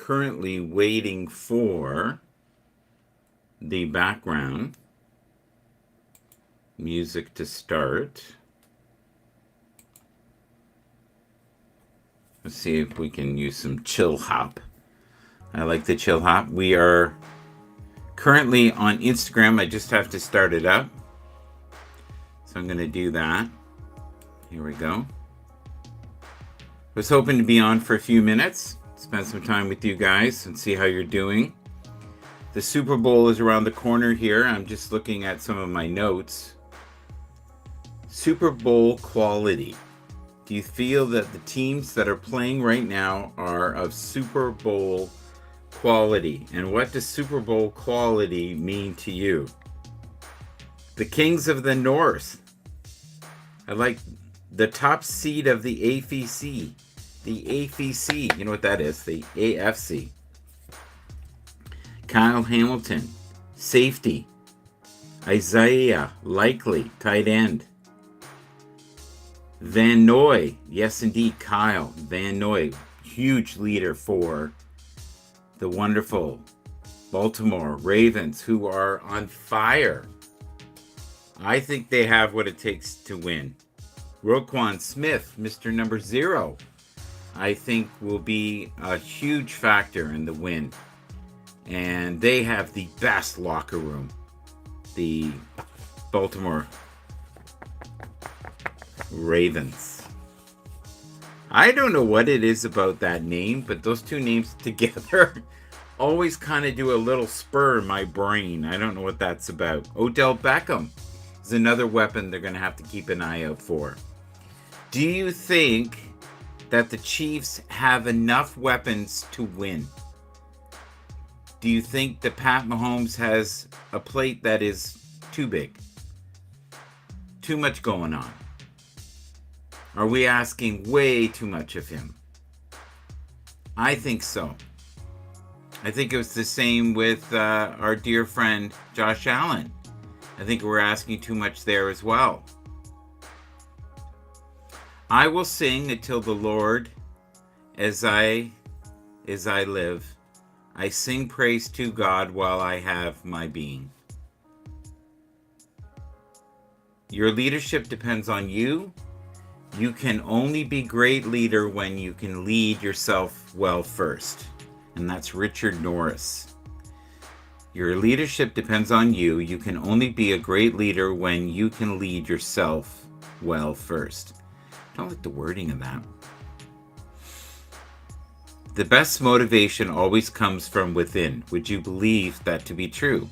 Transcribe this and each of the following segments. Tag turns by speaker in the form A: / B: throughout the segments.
A: currently waiting for the background music to start. Let's see if we can use some chill hop. I like the chill hop. We are currently on Instagram. I just have to start it up. So I'm going to do that. Here we go. I was hoping to be on for a few minutes, spend some time with you guys and see how you're doing. The Super Bowl is around the corner here. I'm just looking at some of my notes. Super Bowl quality. Do you feel that the teams that are playing right now are of Super Bowl quality? And what does Super Bowl quality mean to you? The Kings of the North. I like the top seed of the AFC. The AFC, you know what that is? The AFC. Kyle Hamilton, safety. Isaiah Likely, tight end. Van Noy, yes indeed, Kyle Van Noy, huge leader for the wonderful Baltimore Ravens, who are on fire. I think they have what it takes to win. Roquan Smith, Mr. Number 0, I think will be a huge factor in the win. And they have the best locker room. The Baltimore Ravens. I don't know what it is about that name, but those two names together always kind of do a little spur in my brain. I don't know what that's about. Odell Beckham is another weapon they're going to have to keep an eye out for. Do you think that the Chiefs have enough weapons to win? Do you think that Pat Mahomes has a plate that is too big? Too much going on? Are we asking way too much of him? I think so. I think it was the same with our dear friend Josh Allen. I think we're asking too much there as well. I will sing until the Lord, as I live. I sing praise to God while I have my being. Your leadership depends on you. You can only be great leader when you can lead yourself well first. And that's Richard Norris. Your leadership depends on you. You can only be a great leader when you can lead yourself well first. I don't like the wording of that. The best motivation always comes from within. Would you believe that to be true?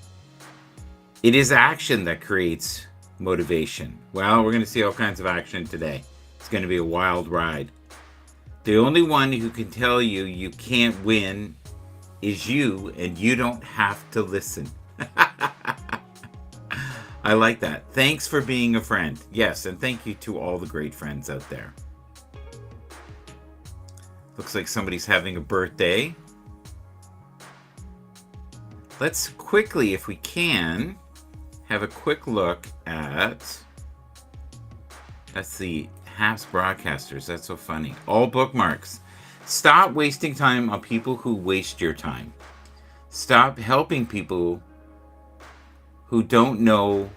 A: It is action that creates motivation. Well, we're going to see all kinds of action today. It's going to be a wild ride. The only one who can tell you you can't win is you, and you don't have to listen. I like that. Thanks for being a friend. Yes, and thank you to all the great friends out there. Looks like somebody's having a birthday. Let's quickly, if we can, have a quick look at... That's the Habs broadcasters. That's so funny. All bookmarks. Stop wasting time on people who waste your time. Stop helping people who don't know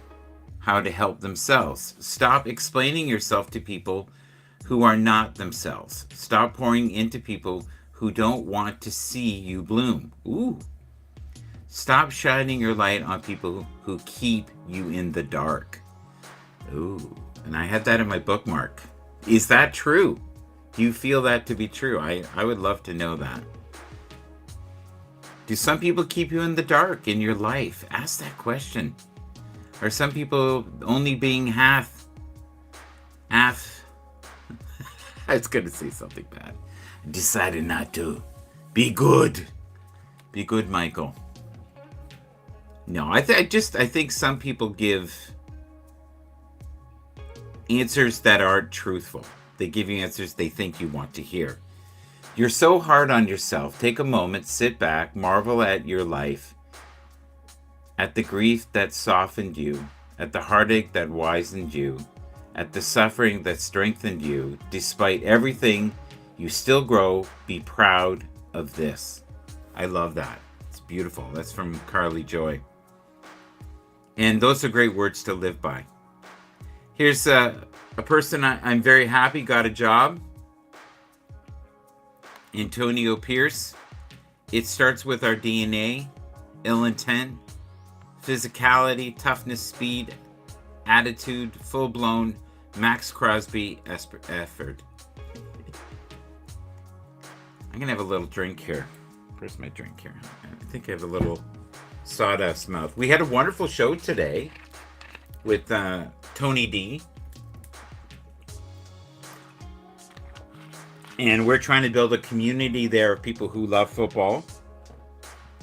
A: how to help themselves. Stop explaining yourself to people who are not themselves. Stop pouring into people who don't want to see you bloom. Ooh. Stop shining your light on people who keep you in the dark. Ooh. And I had that in my bookmark. Is that true? Do you feel that to be true? I would love to know that. Do some people keep you in the dark in your life? Ask that question. Are some people only being half... I was going to say something bad. I decided not to. Be good. Be good, Michael. No, I think some people give answers that aren't truthful. They give you answers they think you want to hear. You're so hard on yourself. Take a moment, sit back, marvel at your life, at the grief that softened you, at the heartache that wizened you, at the suffering that strengthened you. Despite everything, you still grow. Be proud of this. I love that. It's beautiful. That's from Carly Joy. And those are great words to live by. Here's a person I'm very happy got a job. Antonio Pierce. It starts with our DNA, ill intent, physicality, toughness, speed, attitude, full-blown Max Crosby effort. I'm going to have a little drink here. Where's my drink here? I think I have a little sawdust mouth. We had a wonderful show today with Tony D. And we're trying to build a community there of people who love football.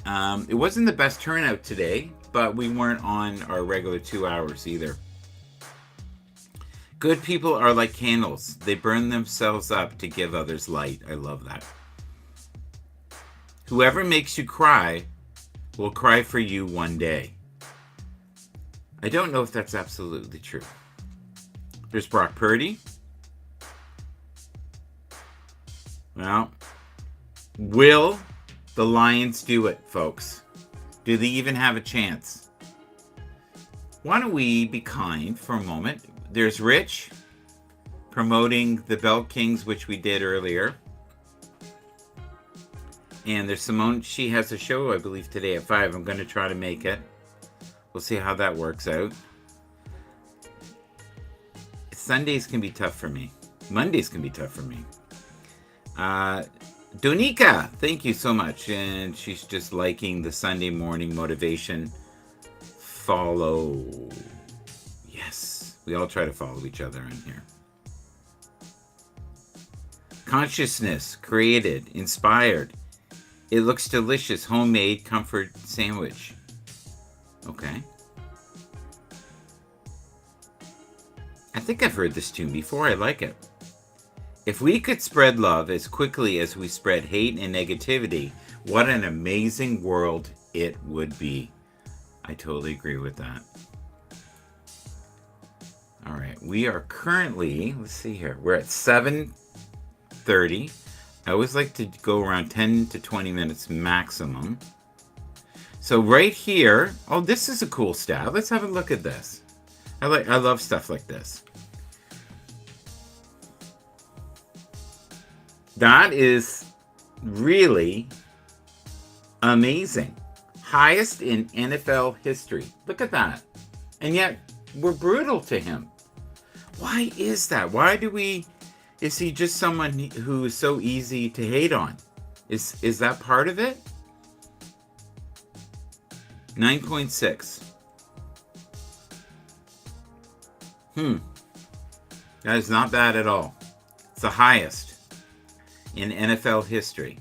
A: It wasn't the best turnout today, but we weren't on our regular 2 hours either. Good people are like candles. They burn themselves up to give others light. I love that. Whoever makes you cry will cry for you one day. I don't know if that's absolutely true. There's Brock Purdy. Well, will the Lions do it, folks? Do they even have a chance? Why don't we be kind for a moment? There's Rich promoting the Bell Kings, which we did earlier. And there's Simone. She has a show, I believe, today at 5. I'm going to try to make it. We'll see how that works out. Sundays can be tough for me. Mondays can be tough for me. Donika, thank you so much. And she's just liking the Sunday morning motivation. Follow. Yes, we all try to follow each other in here. Consciousness, created, inspired. It looks delicious, homemade comfort sandwich. Okay. I think I've heard this tune before. I like it. If we could spread love as quickly as we spread hate and negativity, what an amazing world it would be. I totally agree with that. All right, we are currently, let's see here, we're at 7:30. I always like to go around 10 to 20 minutes maximum. So right here, oh, this is a cool stat. Let's have a look at this. I love stuff like this. That is really amazing. Highest in NFL history. Look at that. And yet, we're brutal to him. Why is that? Is he just someone who is so easy to hate on? Is that part of it? 9.6. That is not bad at all. It's the highest in NFL history.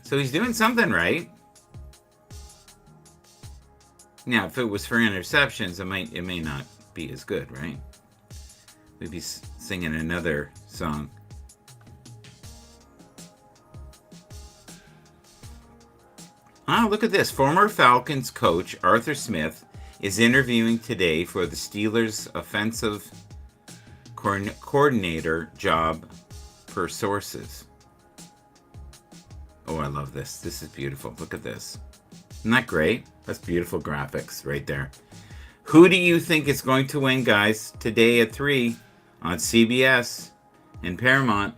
A: So he's doing something right. Now, if it was for interceptions, it may not be as good, right? We'd be singing another song. Ah, look at this. Former Falcons coach Arthur Smith is interviewing today for the Steelers' offensive coordinator job per sources. Oh, I love this. This is beautiful. Look at this. Isn't that great? That's beautiful graphics right there. Who do you think is going to win, guys, today at 3 on CBS and Paramount?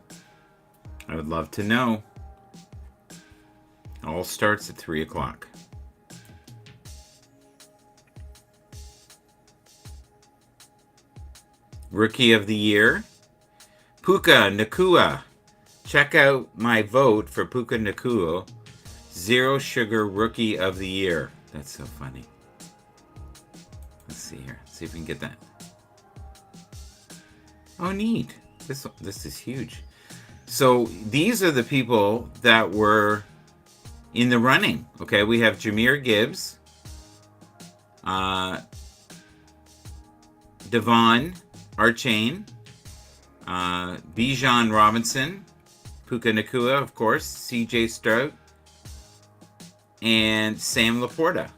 A: I would love to know. All starts at 3 o'clock. Rookie of the Year, Puka Nacua. Check out my vote for Puka Nacua, Zero Sugar Rookie of the Year. That's so funny. Let's see here. See if we can get that. Oh, neat. This is huge. So these are the people that were in the running. Okay, we have Jahmyr Gibbs, Devon Achane, Bijan Robinson, Puka Nacua, of course, CJ Stroud, and Sam Laporta.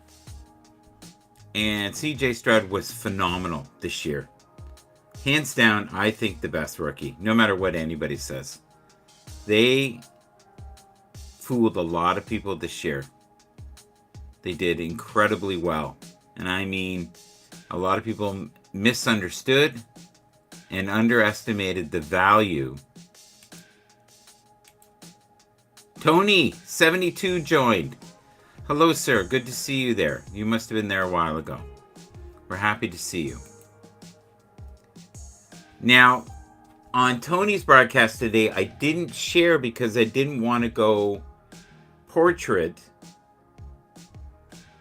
A: And CJ Stroud was phenomenal this year. Hands down, I think the best rookie, no matter what anybody says. They fooled a lot of people this year. They did incredibly well. And I mean, a lot of people misunderstood and underestimated the value. Tony, 72 joined. Hello, sir. Good to see you there. You must have been there a while ago. We're happy to see you. Now, on Tony's broadcast today, I didn't share because I didn't want to go portrait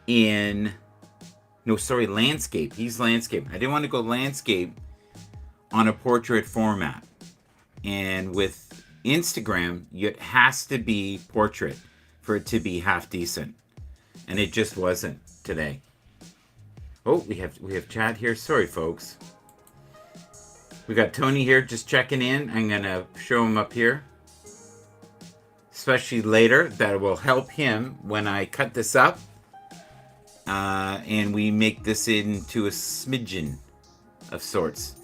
A: landscape. He's landscape. I didn't want to go landscape on a portrait format. And with Instagram, it has to be portrait for it to be half decent. And it just wasn't today. Oh, we have chat here. Sorry, folks. We got Tony here just checking in. I'm going to show him up here. Especially later. That will help him when I cut this up. And we make this into a smidgen of sorts.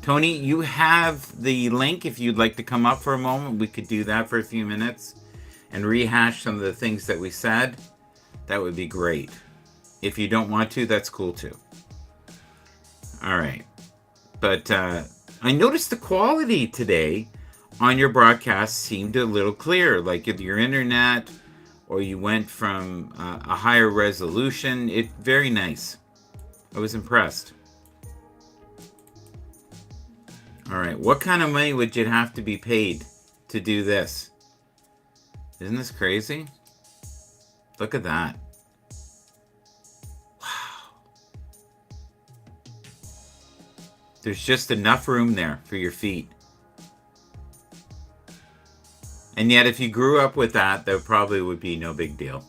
A: Tony, you have the link. If you'd like to come up for a moment, we could do that for a few minutes and rehash some of the things that we said. That would be great. If you don't want to, that's cool too. All right. But I noticed the quality today on your broadcast seemed a little clearer. Like if your internet or you went from a higher resolution, very nice. I was impressed. All right. What kind of money would you have to be paid to do this? Isn't this crazy? Look at that. There's just enough room there for your feet. And yet, if you grew up with that probably would be no big deal.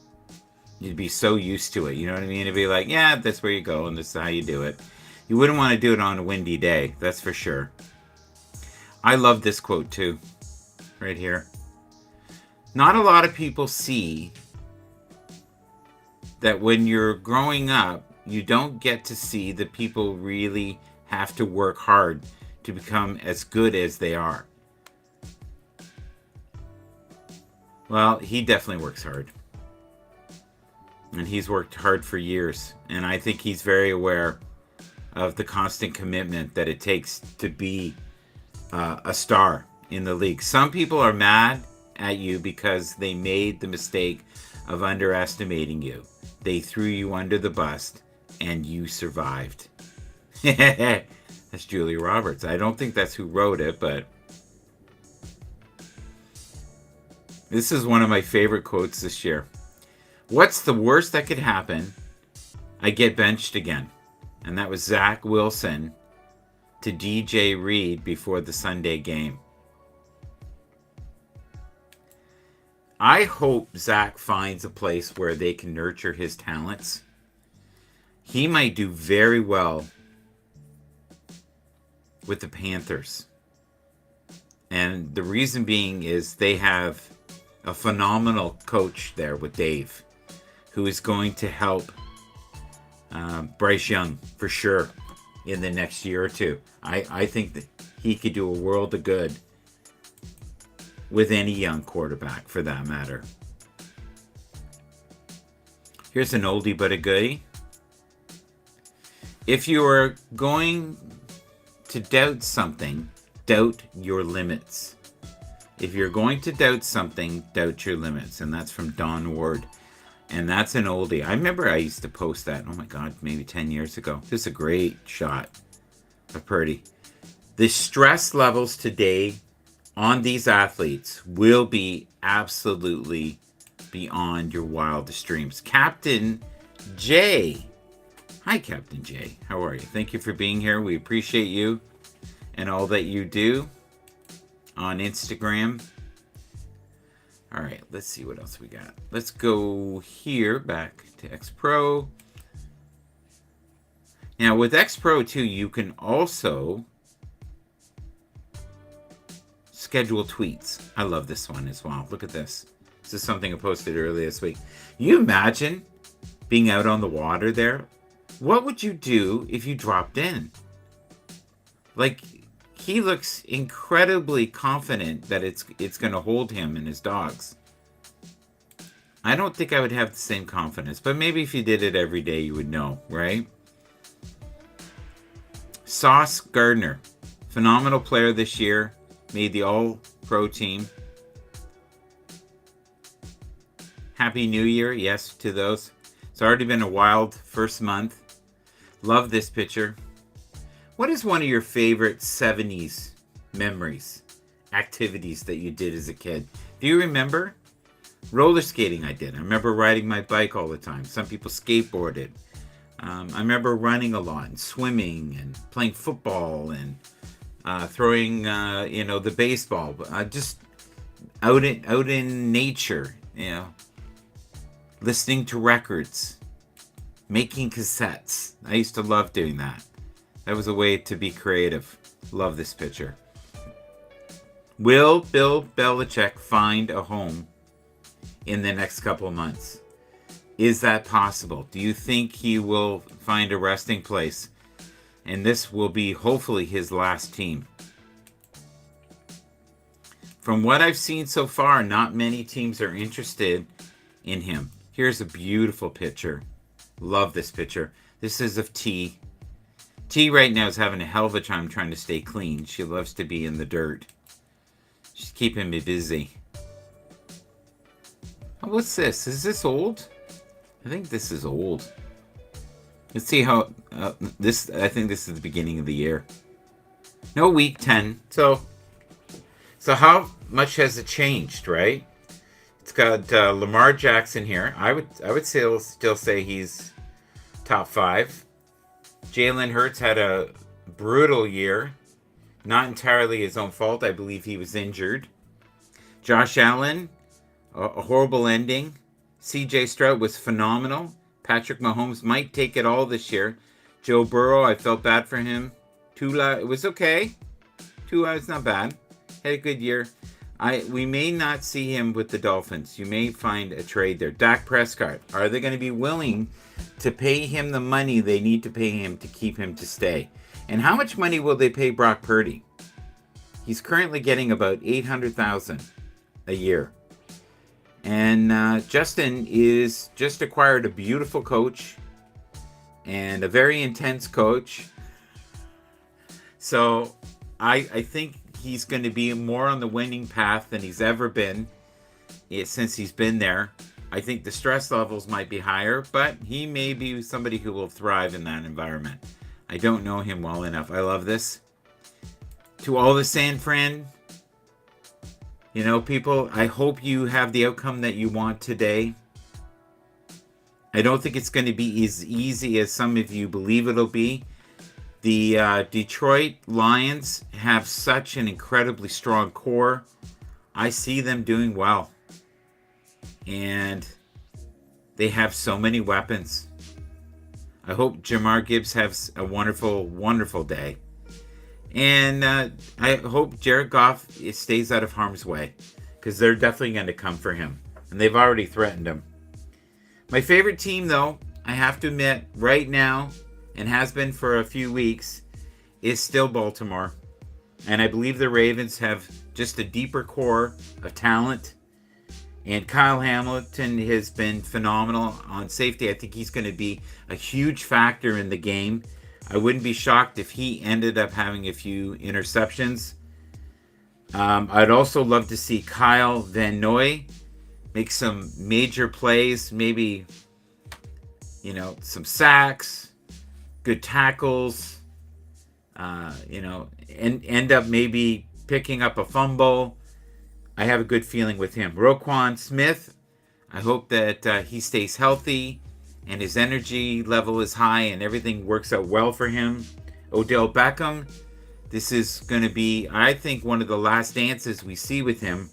A: You'd be so used to it. You know what I mean? It'd be like, yeah, that's where you go and this is how you do it. You wouldn't want to do it on a windy day. That's for sure. I love this quote too. Right here. Not a lot of people see that when you're growing up, you don't get to see that people really have to work hard to become as good as they are. Well, he definitely works hard. And he's worked hard for years. And I think he's very aware of the constant commitment that it takes to be a star in the league. Some people are mad at you because they made the mistake of underestimating you. They threw you under the bus and you survived. That's Julia Roberts. I don't think that's who wrote it, but this is one of my favorite quotes this year. What's the worst that could happen? I get benched again. And that was Zach Wilson to DJ Reed before the Sunday game. I hope Zach finds a place where they can nurture his talents. He might do very well with the Panthers. And the reason being is they have a phenomenal coach there with Dave, who is going to help Bryce Young for sure in the next year or two. I think that he could do a world of good with any young quarterback for that matter. Here's an oldie but a goodie. If you are going to doubt something, doubt your limits. If you're going to doubt something, doubt your limits. And that's from Don Ward. And that's an oldie. I remember I used to post that, oh my God, maybe 10 years ago. This is a great shot of Purdy. The stress levels today on these athletes will be absolutely beyond your wildest dreams. Captain Jay. Hi, Captain Jay. How are you? Thank you for being here. We appreciate you and all that you do on Instagram. All right, let's see what else we got. Let's go here back to X Pro. Now with X Pro 2, you can also schedule tweets. I love this one as well. Look at this. This is something I posted earlier this week. You imagine being out on the water there? What would you do if you dropped in? Like, he looks incredibly confident that it's going to hold him and his dogs. I don't think I would have the same confidence, but maybe if you did it every day, you would know, right? Sauce Gardner, phenomenal player this year, made the All-Pro team. Happy New Year, yes, to those. It's already been a wild first month. Love this picture. What is one of your favorite 70s memories, activities that you did as a kid? Do you remember? Roller skating I did. I remember riding my bike all the time. Some people skateboarded. I remember running a lot and swimming and playing football and throwing, the baseball. Just out in nature, listening to records, making cassettes. I used to love doing that. That was a way to be creative. Love this picture. Will Bill Belichick find a home in the next couple of months? Is that possible? Do you think he will find a resting place? And this will be hopefully his last team. From what I've seen so far, not many teams are interested in him. Here's a beautiful picture. Love this picture. This is of T. T right now is having a hell of a time trying to stay clean. She loves to be in the dirt. She's keeping me busy. Oh, what's this? Is this old? I think this is old. Let's see how this. I think this is the beginning of the year. No, week 10. So how much has it changed, right? It's got Lamar Jackson here. I would still say he's top 5. Jalen Hurts had a brutal year. Not entirely his own fault. I believe he was injured. Josh Allen, a horrible ending. CJ Stroud was phenomenal. Patrick Mahomes might take it all this year. Joe Burrow, I felt bad for him. Tua, it was okay. Tua, it's not bad. Had a good year. We may not see him with the Dolphins. You may find a trade there. Dak Prescott, are they going to be willing to pay him the money they need to pay him to keep him to stay? And how much money will they pay Brock Purdy? He's currently getting about $800,000 a year. And Justin is just acquired a beautiful coach and a very intense coach. So I think he's going to be more on the winning path than he's ever been since he's been there. I think the stress levels might be higher, but he may be somebody who will thrive in that environment. I don't know him well enough. I love this. To all the San Fran, people, I hope you have the outcome that you want today. I don't think it's going to be as easy as some of you believe it'll be. The Detroit Lions have such an incredibly strong core. I see them doing well. And they have so many weapons. I hope Jahmyr Gibbs has a wonderful, wonderful day. And I hope Jared Goff stays out of harm's way, because they're definitely going to come for him. And they've already threatened him. My favorite team, though, I have to admit, right now, and has been for a few weeks, is still Baltimore. And I believe the Ravens have just a deeper core of talent. And Kyle Hamilton has been phenomenal on safety. I think he's going to be a huge factor in the game. I wouldn't be shocked if he ended up having a few interceptions. I'd also love to see Kyle Van Noy make some major plays. Maybe, some sacks, good tackles, and end up maybe picking up a fumble. I have a good feeling with him. Roquan Smith, I hope that he stays healthy and his energy level is high and everything works out well for him. Odell Beckham, this is going to be, I think, one of the last dances we see with him.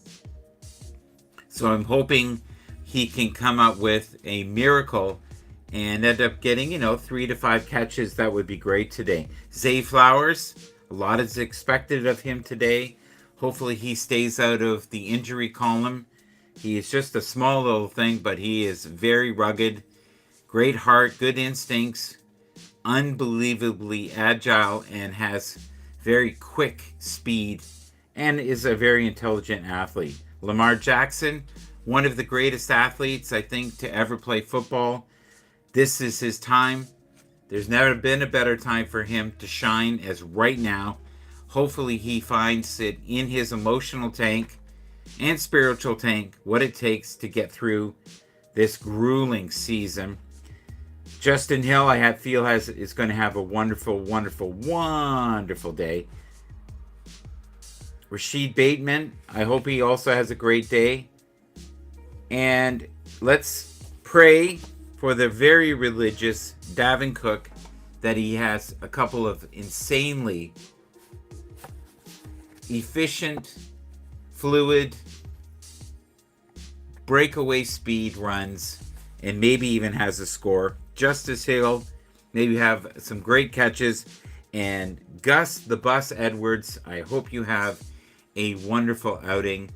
A: So I'm hoping he can come up with a miracle and end up getting, 3 to 5 catches. That would be great today. Zay Flowers, a lot is expected of him today. Hopefully he stays out of the injury column. He is just a small little thing, but he is very rugged. Great heart, good instincts, unbelievably agile, and has very quick speed, and is a very intelligent athlete. Lamar Jackson, one of the greatest athletes, I think, to ever play football. This is his time. There's never been a better time for him to shine as right now. Hopefully he finds it in his emotional tank and spiritual tank what it takes to get through this grueling season. Justin Hill, I feel is going to have a wonderful, wonderful, wonderful day. Rashid Bateman, I hope he also has a great day. And let's pray for the very religious Davin Cook that he has a couple of insanely efficient, fluid, breakaway speed runs, and maybe even has a score. Justice Hill, maybe have some great catches. And Gus the Bus Edwards, I hope you have a wonderful outing.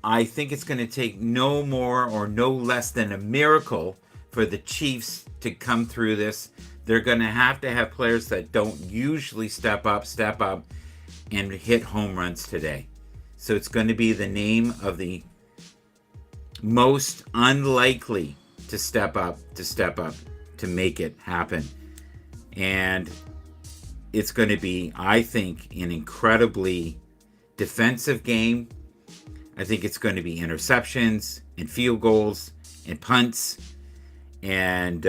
A: I think it's going to take no more or no less than a miracle for the Chiefs to come through this. They're going to have players that don't usually step up, and hit home runs today. So it's going to be the name of the most unlikely to step up, to make it happen. And it's going to be, I think, an incredibly defensive game. I think it's going to be interceptions and field goals and punts and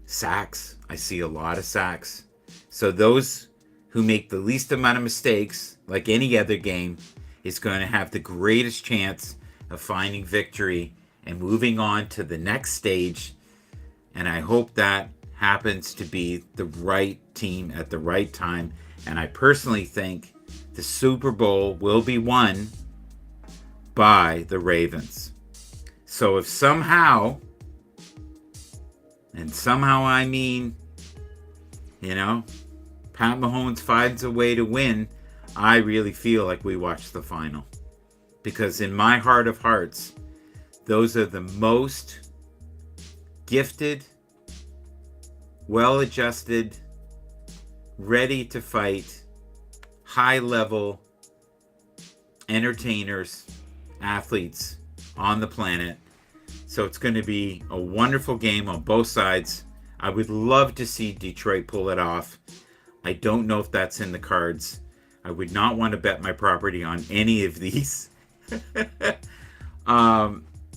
A: sacks. I see a lot of sacks. So those who make the least amount of mistakes, like any other game, is going to have the greatest chance of finding victory and moving on to the next stage. And I hope that happens to be the right team at the right time. And I personally think the Super Bowl will be won by the Ravens. So if somehow, and somehow I mean, Pat Mahomes finds a way to win, I really feel like we watched the final. Because in my heart of hearts, those are the most gifted, well-adjusted, ready to fight, high-level entertainers, athletes on the planet. So it's going to be a wonderful game on both sides. I would love to see Detroit pull it off. I don't know if that's in the cards. I would not want to bet my property on any of these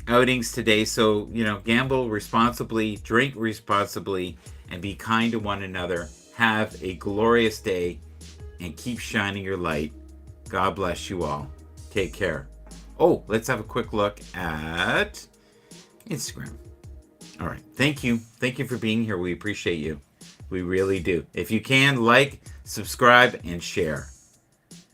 A: outings today. So, gamble responsibly, drink responsibly, and be kind to one another. Have a glorious day and keep shining your light. God bless you all. Take care. Oh, let's have a quick look at Instagram. All right. Thank you. Thank you for being here. We appreciate you. We really do. If you can, like, subscribe, and share.